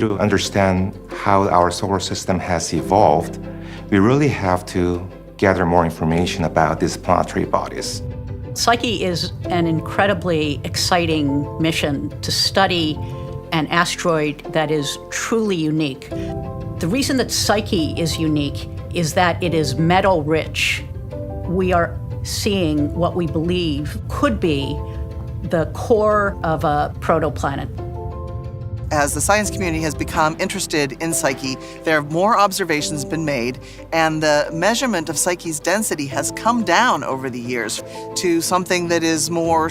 To understand how our solar system has evolved, we really have to gather more information about these planetary bodies. Psyche is an incredibly exciting mission to study an asteroid that is truly unique. The reason that Psyche is unique is that it is metal-rich. We are seeing what we believe could be the core of a protoplanet. As the science community has become interested in Psyche, there have more observations been made, and the measurement of Psyche's density has come down over the years to something that is more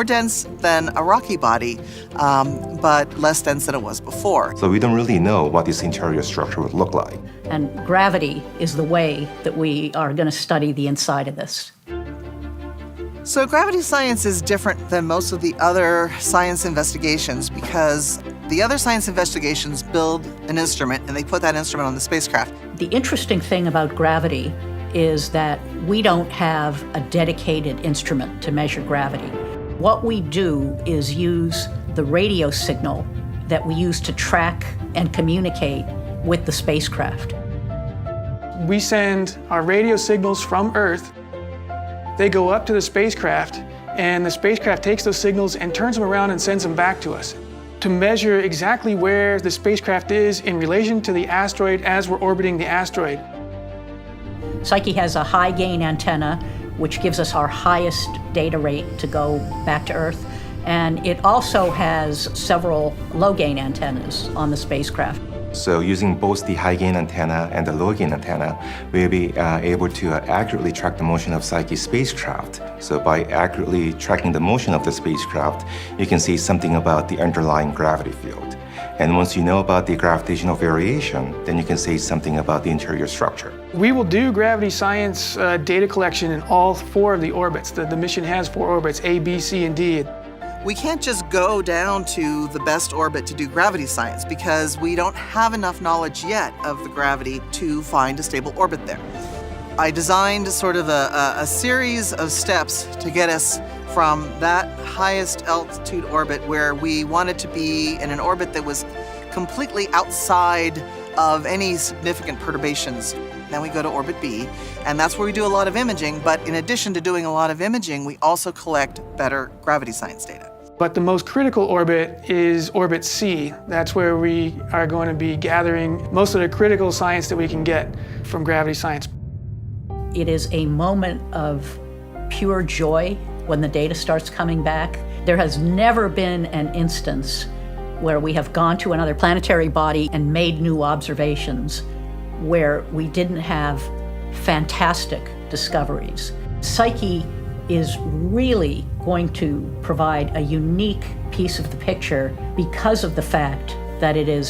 dense than a rocky body, but less dense than it was before. So we don't really know what this interior structure would look like. And gravity is the way that we are going to study the inside of this. So gravity science is different than most of the other science investigations because the other science investigations build an instrument and they put that instrument on the spacecraft. The interesting thing about gravity is that we don't have a dedicated instrument to measure gravity. What we do is use the radio signal that we use to track and communicate with the spacecraft. We send our radio signals from Earth. They go up to the spacecraft, and the spacecraft takes those signals and turns them around and sends them back to us to measure exactly where the spacecraft is in relation to the asteroid as we're orbiting the asteroid. Psyche has a high-gain antenna, which gives us our highest data rate to go back to Earth, and it also has several low-gain antennas on the spacecraft. So using both the high-gain antenna and the low-gain antenna, we'll be able to accurately track the motion of Psyche's spacecraft. So by accurately tracking the motion of the spacecraft, you can see something about the underlying gravity field. And once you know about the gravitational variation, then you can say something about the interior structure. We will do gravity science data collection in all 4 of the orbits. The mission has 4 orbits, A, B, C, and D. We can't just go down to the best orbit to do gravity science because we don't have enough knowledge yet of the gravity to find a stable orbit there. I designed sort of a series of steps to get us from that highest altitude orbit where we wanted to be in an orbit that was completely outside of any significant perturbations. Then we go to orbit B, and that's where we do a lot of imaging, but in addition to doing a lot of imaging, we also collect better gravity science data. But the most critical orbit is orbit C. That's where we are going to be gathering most of the critical science that we can get from gravity science. It is a moment of pure joy when the data starts coming back. There has never been an instance where we have gone to another planetary body and made new observations where we didn't have fantastic discoveries. Psyche is really going to provide a unique piece of the picture because of the fact that it is